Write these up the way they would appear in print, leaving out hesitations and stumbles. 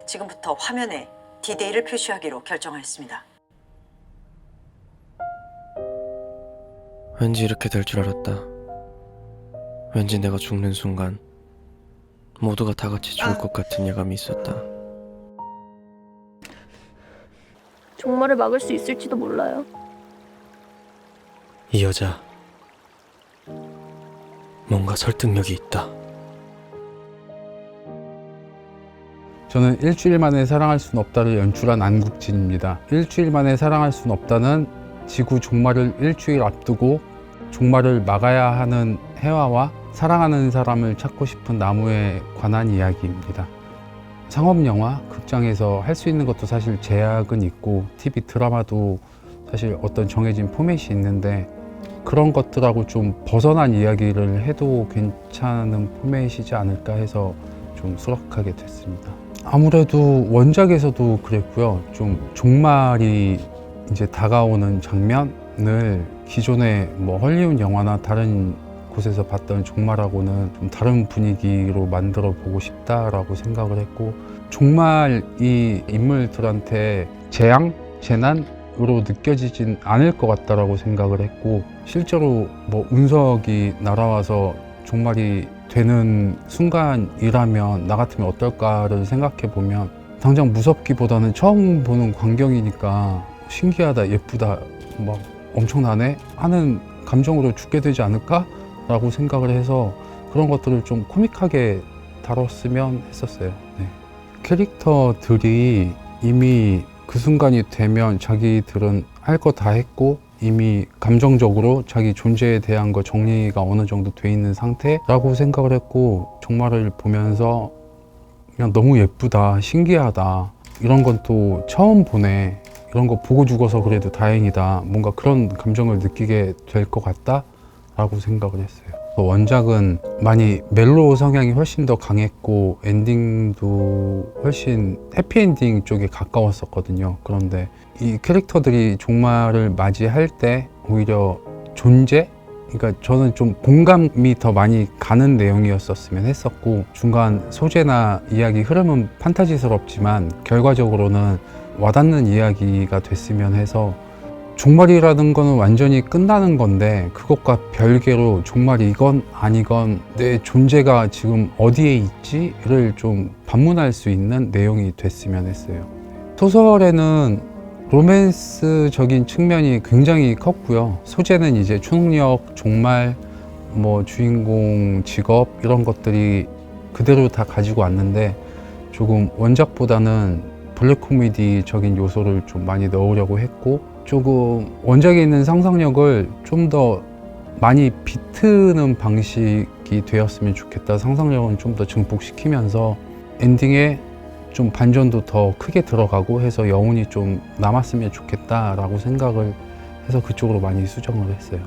지금부터 화면에 D-Day를 표시하기로 결정하였습니다. 왠지 이렇게 될 줄 알았다. 왠지 내가 죽는 순간 모두가 다 같이 죽을 것 같은 예감이 있었다. 종말을 막을 수 있을지도 몰라요. 이 여자 뭔가 설득력이 있다. 저는 일주일 만에 사랑할 순 없다를 연출한 안국진입니다. 일주일 만에 사랑할 순 없다는 지구 종말을 일주일 앞두고 종말을 막아야 하는 해와와 사랑하는 사람을 찾고 싶은 나무에 관한 이야기입니다. 상업영화, 극장에서 할 수 있는 것도 사실 제약은 있고 TV 드라마도 사실 어떤 정해진 포맷이 있는데 그런 것들하고 좀 벗어난 이야기를 해도 괜찮은 포맷이지 않을까 해서 좀 수락하게 됐습니다. 아무래도 원작에서도 그랬고요. 좀 종말이 이제 다가오는 장면을 기존의 뭐 헐리우드 영화나 다른 곳에서 봤던 종말하고는 좀 다른 분위기로 만들어 보고 싶다라고 생각을 했고, 종말이 인물들한테 재앙, 재난으로 느껴지진 않을 것 같다라고 생각을 했고, 실제로 뭐 운석이 날아와서 종말이 되는 순간이라면 나 같으면 어떨까를 생각해 보면 당장 무섭기보다는 처음 보는 광경이니까 신기하다, 예쁘다, 막 엄청나네 하는 감정으로 죽게 되지 않을까? 라고 생각을 해서 그런 것들을 좀 코믹하게 다뤘으면 했었어요. 네. 캐릭터들이 이미 그 순간이 되면 자기들은 할 거 다 했고 이미 감정적으로 자기 존재에 대한 거 정리가 어느 정도 돼 있는 상태라고 생각을 했고, 종말을 보면서 그냥 너무 예쁘다, 신기하다, 이런 건 또 처음 보네, 이런 거 보고 죽어서 그래도 다행이다, 뭔가 그런 감정을 느끼게 될 것 같다 라고 생각을 했어요. 원작은 많이 멜로 성향이 훨씬 더 강했고 엔딩도 훨씬 해피엔딩 쪽에 가까웠었거든요. 그런데 이 캐릭터들이 종말을 맞이할 때 오히려 존재? 그러니까 저는 좀 공감이 더 많이 가는 내용이었었으면 했었고, 중간 소재나 이야기 흐름은 판타지스럽지만 결과적으로는 와닿는 이야기가 됐으면 해서, 종말이라는 거는 완전히 끝나는 건데 그것과 별개로 종말이 이건 아니건 내 존재가 지금 어디에 있지를 좀 반문할 수 있는 내용이 됐으면 했어요. 소설에는 로맨스적인 측면이 굉장히 컸고요. 소재는 이제 초능력, 종말, 뭐 주인공 직업 이런 것들이 그대로 다 가지고 왔는데 조금 원작보다는 블랙 코미디적인 요소를 좀 많이 넣으려고 했고, 조금 원작에 있는 상상력을 좀 더 많이 비트는 방식이 되었으면 좋겠다, 상상력은 좀 더 증폭시키면서 엔딩에 좀 반전도 더 크게 들어가고 해서 여운이 좀 남았으면 좋겠다라고 생각을 해서 그쪽으로 많이 수정을 했어요.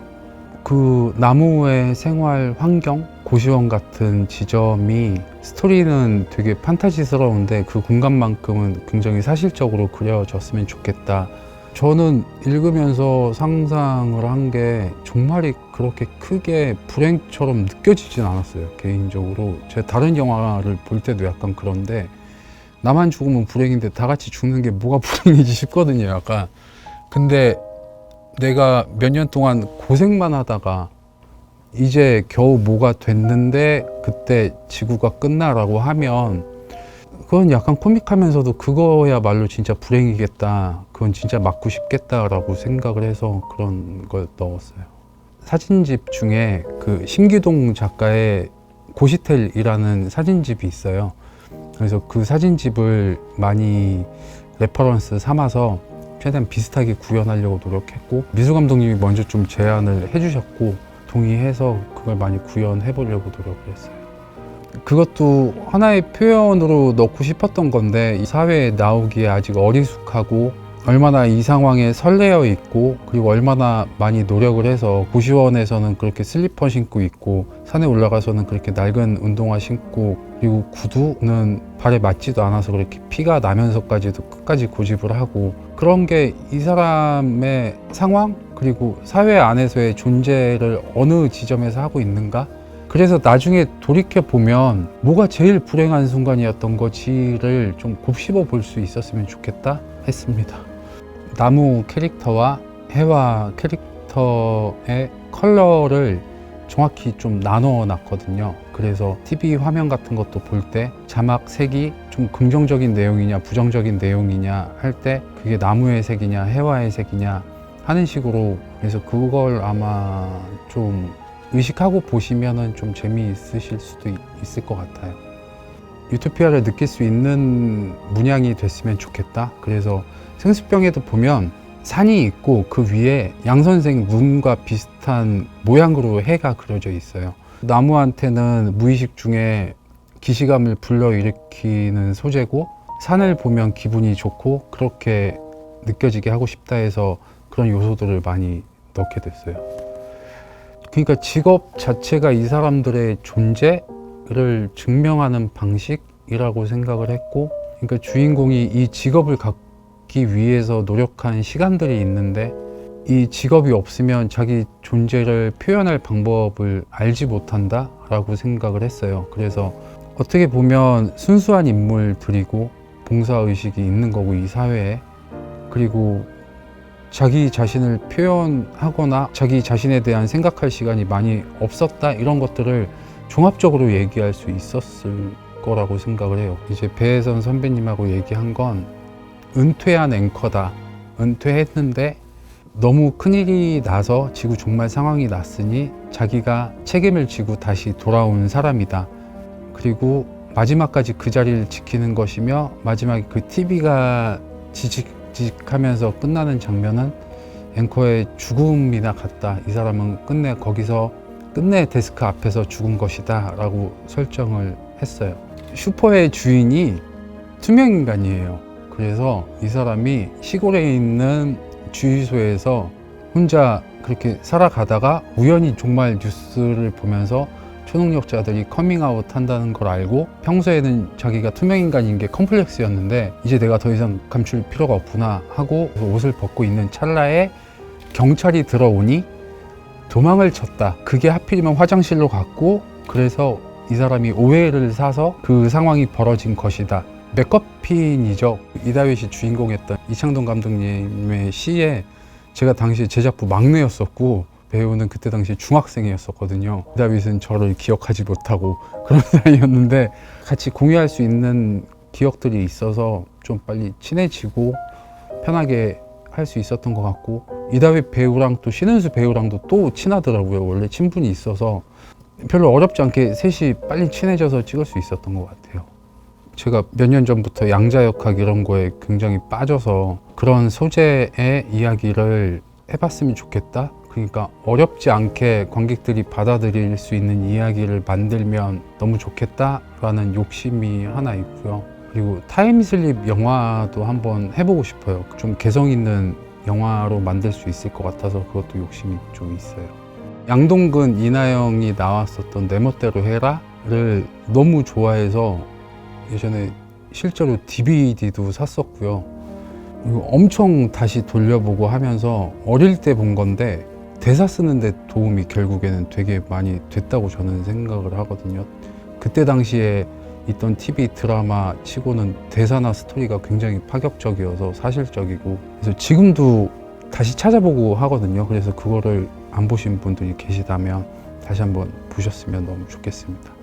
그 나무의 생활 환경, 고시원 같은 지점이 스토리는 되게 판타지스러운데 그 공간만큼은 굉장히 사실적으로 그려졌으면 좋겠다. 저는 읽으면서 상상을 한 게 종말이 그렇게 크게 불행처럼 느껴지진 않았어요. 개인적으로 제가 다른 영화를 볼 때도 약간 그런데 나만 죽으면 불행인데 다 같이 죽는 게 뭐가 불행이지 싶거든요, 약간. 근데 내가 몇 년 동안 고생만 하다가 이제 겨우 뭐가 됐는데 그때 지구가 끝나라고 하면 그건 약간 코믹하면서도 그거야말로 진짜 불행이겠다, 그건 진짜 맞고 싶겠다라고 생각을 해서 그런 걸 넣었어요. 사진집 중에 그 심기동 작가의 고시텔이라는 사진집이 있어요. 그래서 그 사진집을 많이 레퍼런스 삼아서 최대한 비슷하게 구현하려고 노력했고, 미수 감독님이 먼저 좀 제안을 해주셨고 동의해서 그걸 많이 구현해 보려고 노력을 했어요. 그것도 하나의 표현으로 넣고 싶었던 건데, 이 사회에 나오기에 아직 어리숙하고 얼마나 이 상황에 설레어 있고 그리고 얼마나 많이 노력을 해서 고시원에서는 그렇게 슬리퍼 신고 있고 산에 올라가서는 그렇게 낡은 운동화 신고 그리고 구두는 발에 맞지도 않아서 그렇게 피가 나면서까지도 끝까지 고집을 하고, 그런 게 이 사람의 상황 그리고 사회 안에서의 존재를 어느 지점에서 하고 있는가 그래서 나중에 돌이켜 보면 뭐가 제일 불행한 순간이었던 거지를 좀 곱씹어 볼 수 있었으면 좋겠다 했습니다. 나무 캐릭터와 해와 캐릭터의 컬러를 정확히 좀 나눠 놨거든요. 그래서 TV 화면 같은 것도 볼 때 자막 색이 좀 긍정적인 내용이냐 부정적인 내용이냐 할 때 그게 나무의 색이냐 해와의 색이냐 하는 식으로, 그래서 그걸 아마 좀 의식하고 보시면은 좀 재미있으실 수도 있을 것 같아요. 유토피아를 느낄 수 있는 문양이 됐으면 좋겠다. 그래서 생수병에도 보면 산이 있고 그 위에 양 선생 눈과 비슷한 모양으로 해가 그려져 있어요. 나무한테는 무의식 중에 기시감을 불러일으키는 소재고, 산을 보면 기분이 좋고 그렇게 느껴지게 하고 싶다 해서 그런 요소들을 많이 넣게 됐어요. 그러니까 직업 자체가 이 사람들의 존재를 증명하는 방식이라고 생각을 했고, 그러니까 주인공이 이 직업을 갖기 위해서 노력한 시간들이 있는데 이 직업이 없으면 자기 존재를 표현할 방법을 알지 못한다 라고 생각을 했어요. 그래서 어떻게 보면 순수한 인물들이고 봉사의식이 있는 거고 이 사회에, 그리고 자기 자신을 표현하거나 자기 자신에 대한 생각할 시간이 많이 없었다, 이런 것들을 종합적으로 얘기할 수 있었을 거라고 생각을 해요. 이제 배혜선 선배님하고 얘기한 건 은퇴한 앵커다. 은퇴했는데 너무 큰일이 나서 지구 종말 상황이 났으니 자기가 책임을 지고 다시 돌아온 사람이다. 그리고 마지막까지 그 자리를 지키는 것이며 마지막에 그 TV가 지직하면서 끝나는 장면은 앵커의 죽음이나 같다. 이 사람은 끝내 데스크 앞에서 죽은 것이다 라고 설정을 했어요. 슈퍼의 주인이 투명인간이에요. 그래서 이 사람이 시골에 있는 주유소에서 혼자 그렇게 살아가다가 우연히 종말 뉴스를 보면서 초능력자들이 커밍아웃 한다는 걸 알고, 평소에는 자기가 투명인간인 게 컴플렉스였는데 이제 내가 더 이상 감출 필요가 없구나 하고 옷을 벗고 있는 찰나에 경찰이 들어오니 도망을 쳤다. 그게 하필이면 화장실로 갔고, 그래서 이 사람이 오해를 사서 그 상황이 벌어진 것이다. 맥거핀이죠. 이다윗이 주인공이었던 이창동 감독님의 시에 제가 당시에 제작부 막내였었고 배우는 그때 당시 중학생이었었거든요. 이다윗은 저를 기억하지 못하고 그런 사이였는데 같이 공유할 수 있는 기억들이 있어서 좀 빨리 친해지고 편하게 할 수 있었던 것 같고, 이다윗 배우랑 또 신은수 배우랑도 또 친하더라고요. 원래 친분이 있어서 별로 어렵지 않게 셋이 빨리 친해져서 찍을 수 있었던 것 같아요. 제가 몇 년 전부터 양자역학 이런 거에 굉장히 빠져서 그런 소재의 이야기를 해봤으면 좋겠다. 그러니까 어렵지 않게 관객들이 받아들일 수 있는 이야기를 만들면 너무 좋겠다라는 욕심이 하나 있고요. 그리고 타임슬립 영화도 한번 해보고 싶어요. 좀 개성 있는 영화로 만들 수 있을 것 같아서 그것도 욕심이 좀 있어요. 양동근, 이나영이 나왔었던 내 멋대로 해라를 너무 좋아해서 예전에 실제로 DVD도 샀었고요. 엄청 다시 돌려보고 하면서 어릴 때 본 건데 대사 쓰는데 도움이 결국에는 되게 많이 됐다고 저는 생각을 하거든요. 그때 당시에 있던 TV 드라마 치고는 대사나 스토리가 굉장히 파격적이어서 사실적이고, 그래서 지금도 다시 찾아보고 하거든요. 그래서 그거를 안 보신 분들이 계시다면 다시 한번 보셨으면 너무 좋겠습니다.